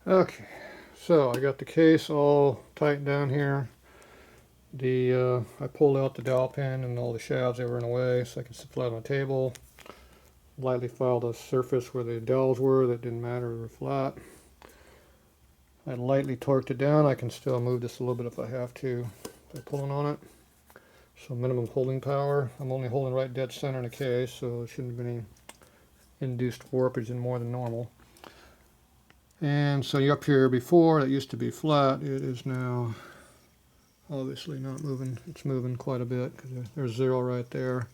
Okay, so I got the case all tightened down here. I pulled out the dowel pin and all the shafts that were in the way so I can sit flat on the table. Lightly filed the surface where the dowels were that didn't matter, they were flat. I lightly torqued it down. I can still move this a little bit if I have to by pulling on it. So minimum holding power. I'm only holding right dead center in the case, so there shouldn't be any induced warpage in more than normal. And so you're up here before, it used to be flat. It is now obviously not moving. It's moving quite a bit because there's 0 right there.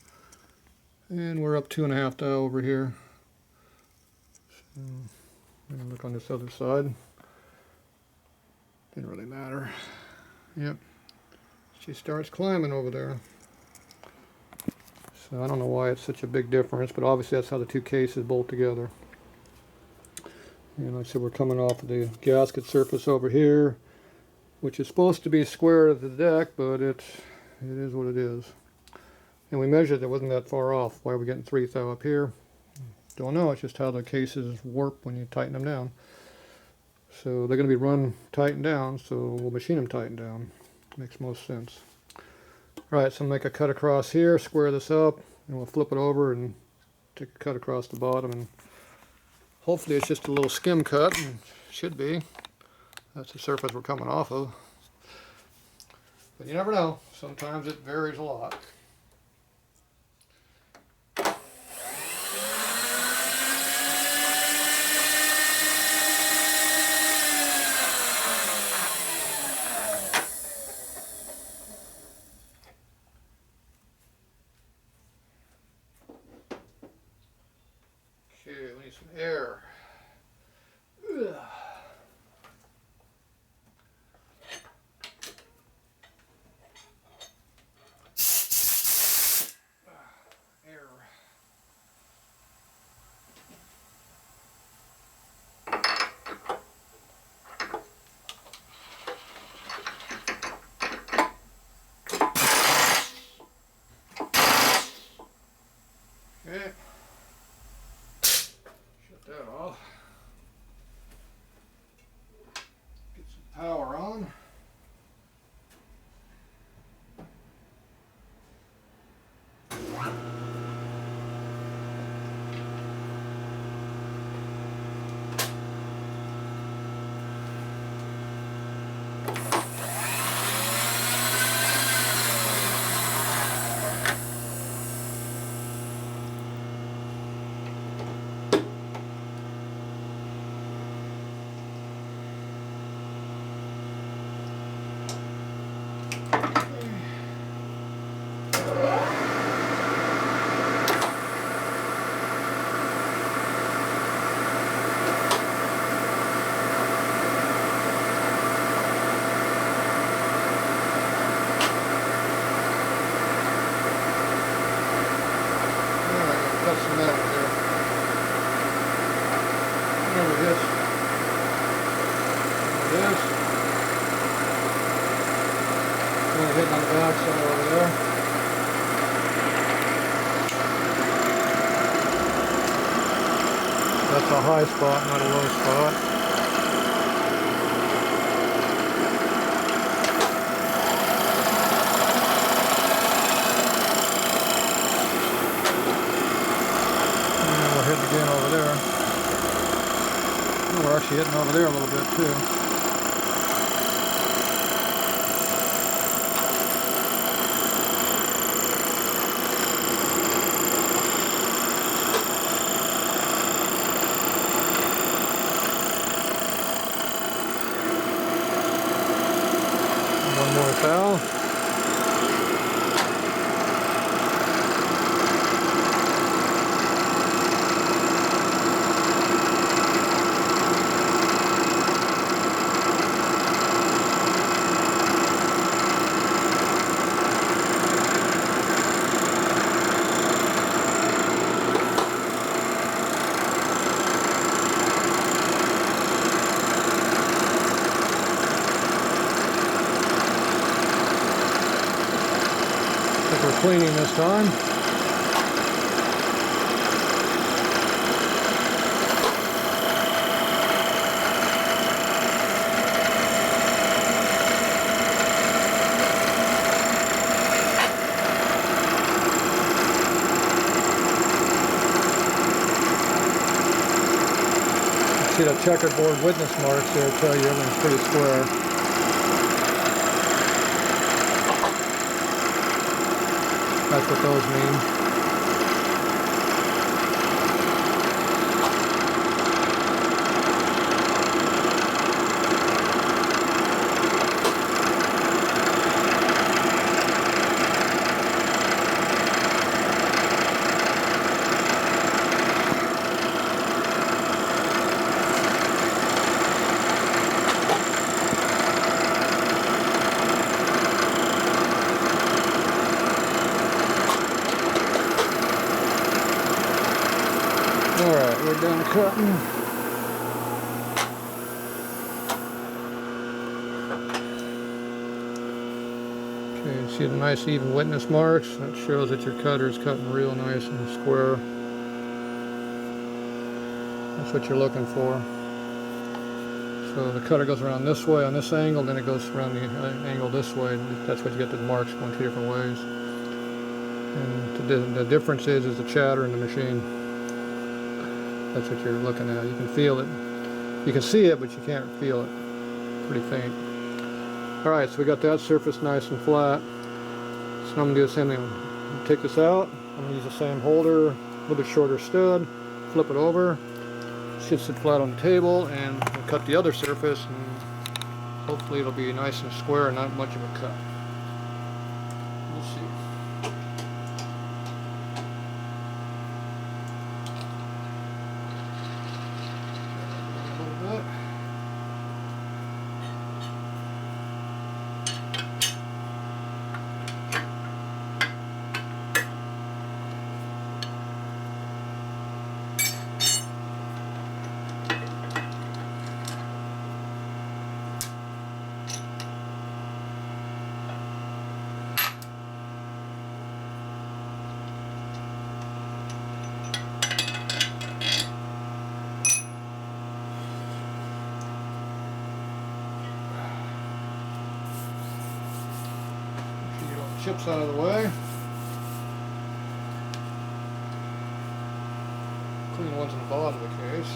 And we're up 2.5 thou over here. So I'm going to look on this other side. Didn't really matter. Yep. She starts climbing over there. So I don't know why it's such a big difference, but obviously that's how the two cases bolt together. And like I said, we're coming off of the gasket surface over here, which is supposed to be square to the deck, but it is what it is. And we measured it wasn't that far off. Why are we getting 3 thou up here? Don't know. It's just how the cases warp when you tighten them down. So they're going to be run tightened down, so we'll machine them tightened down. Makes most sense. Alright, so I'm going to make a cut across here, square this up, and we'll flip it over and take a cut across the bottom. And hopefully it's just a little skim cut, and it should be. That's the surface we're coming off of. But you never know. Sometimes it varies a lot. Okay, we need some air. Ugh. Okay. Shut that off. Get some power on. Got some metal here. Remember this. Remember this. Hitting on the back side over there. That's a high spot, not a low spot. Hitting again over there. Oh, we're actually hitting over there a little bit too. One more thou. We're cleaning this time. See the checkerboard witness marks there tell you everything's pretty square. That's what those mean. Alright, we're done cutting. Okay, see the nice even witness marks? That shows that your cutter is cutting real nice and square. That's what you're looking for. So the cutter goes around this way on this angle, then it goes around the angle this way. That's what you get the marks going two different ways. And the difference is the chatter in the machine. That's what you're looking at. You can feel it. You can see it, but you can't feel it. Pretty faint. Alright, so we got that surface nice and flat. So I'm going to do the same thing. Take this out. I'm going to use the same holder, a little bit shorter stud, flip it over. Should sit flat on the table, and we'll cut the other surface, and hopefully it'll be nice and square and not much of a cut. We'll see. Chips out of the way. Clean the ones in the bottom of the case.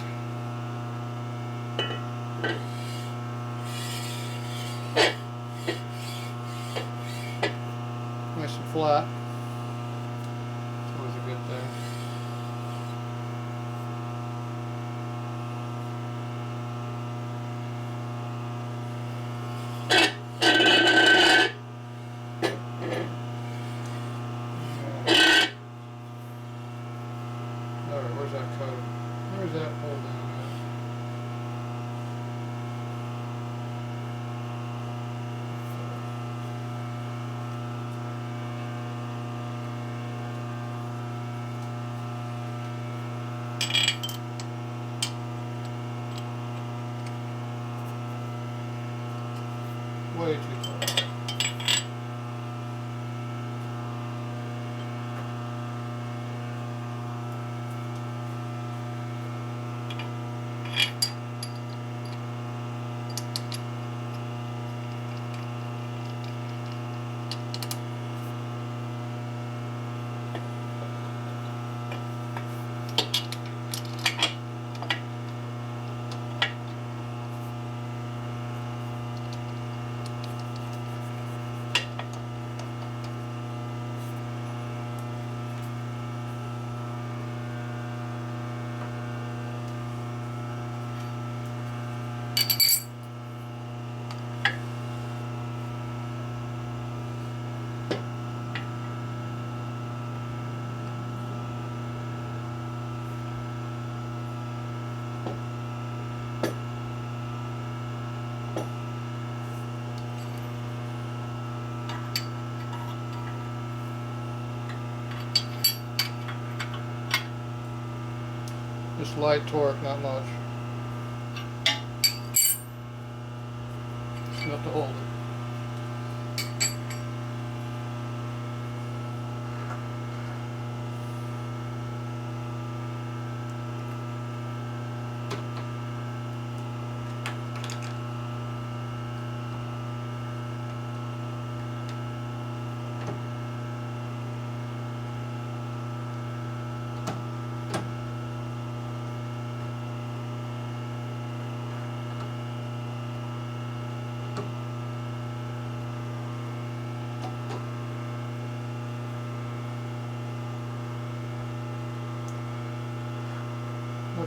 Nice and flat. It's always a good thing. Where's that code? Where's that hole down there? Way too far. Just light torque, not much. Just enough to hold it.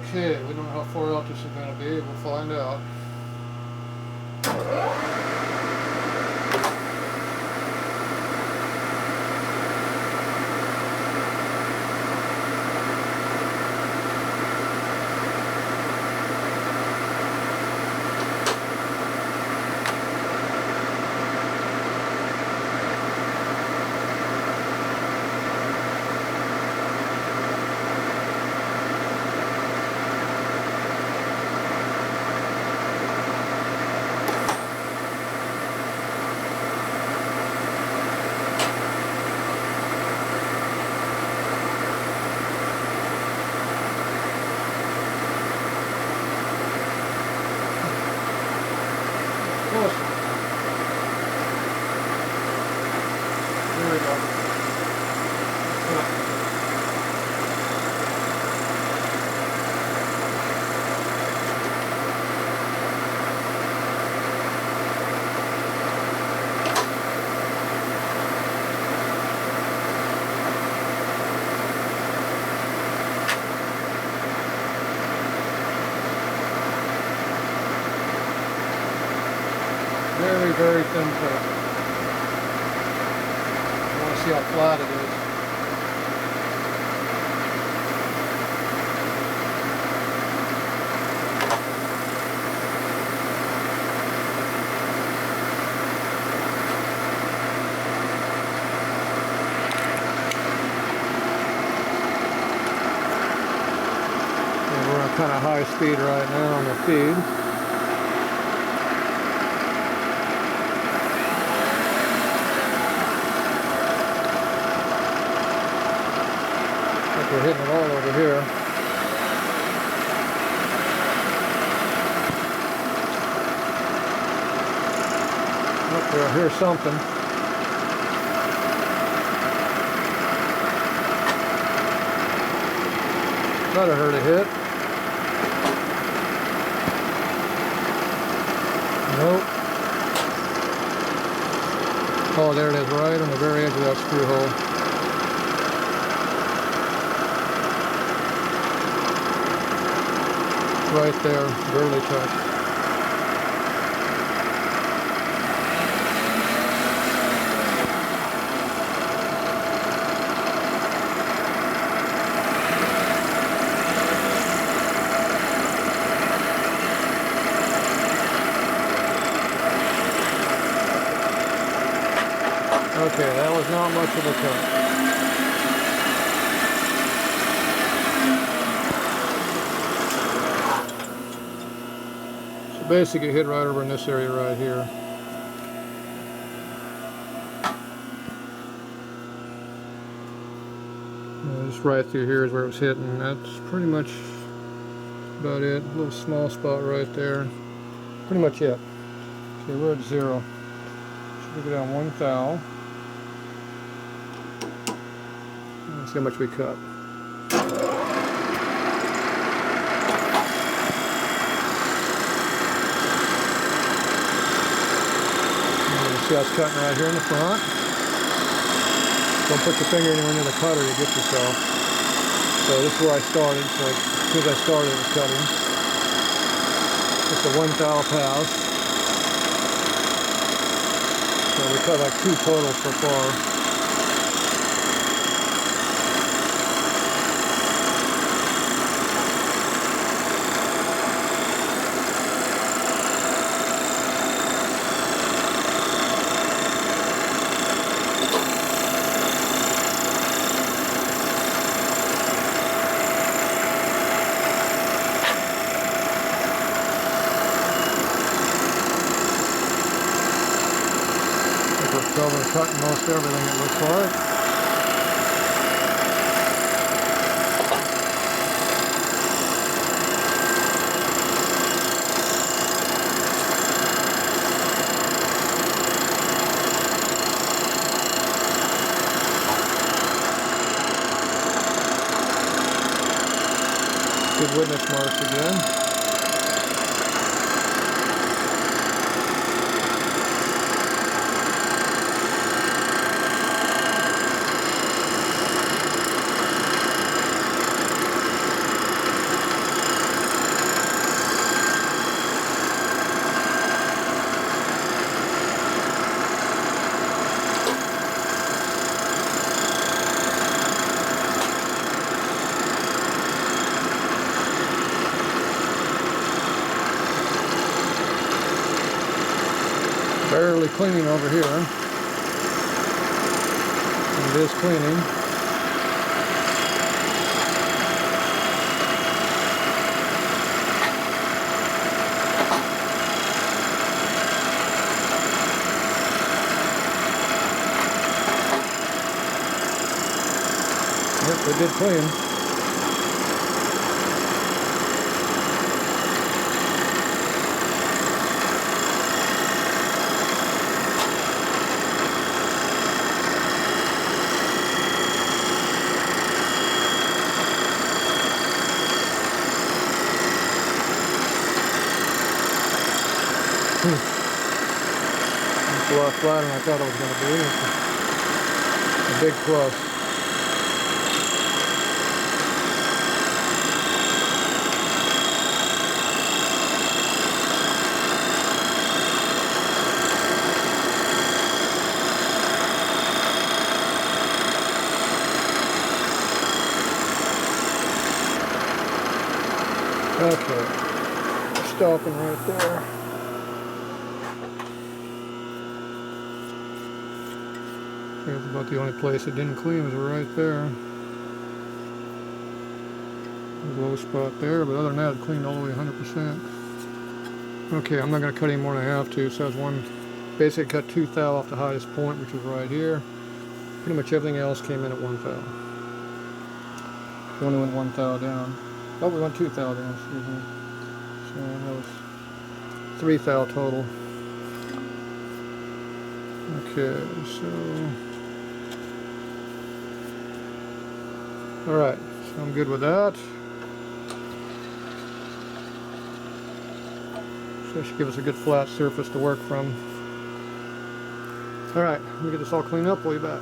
Okay, we don't know how far out this is going to be. We'll find out. Close. There we go. Very, very thin cut. I want to see how flat it is. And we're on kind of high speed right now on the feed. We're hitting it all over here. Up there, I hear something. That'll hurt a hit. Nope. Oh, there it is, right on the very edge of that screw hole. Right there, barely touched. Okay, that was not much of a cut. Basically hit right over in this area right here. Just right through here is where it was hitting. That's pretty much about it. A little small spot right there. Pretty much it. Okay, we're at 0. Should we go down 1 thou. Let's see how much we cut. See how it's cutting right here in the front. Don't put your finger anywhere near the cutter, you get yourself. So this is where I started. So as soon as I started, it was cutting. Just a 1 thou pass. So we cut like 2 total so far. We're cutting most everything, it looks like. Good witness marks again. Barely cleaning over here. And it is cleaning. Yep, it did clean. It's a lot flatter than I thought it was going to be. It's a big plus. Okay, stopping right there. That's about the only place it didn't clean was right there. There's a low spot there, but other than that, it cleaned all the way 100%. Okay, I'm not going to cut any more than I have to, so that's one. Basically cut 2 thou off the highest point, which was right here. Pretty much everything else came in at 1 thou. We only went 1 thou down. Oh, we went 2 thou down, excuse me. So that was 3 thou total. Okay, so... Alright, so I'm good with that. So that should give us a good flat surface to work from. Alright, let me get this all cleaned up, we'll be back.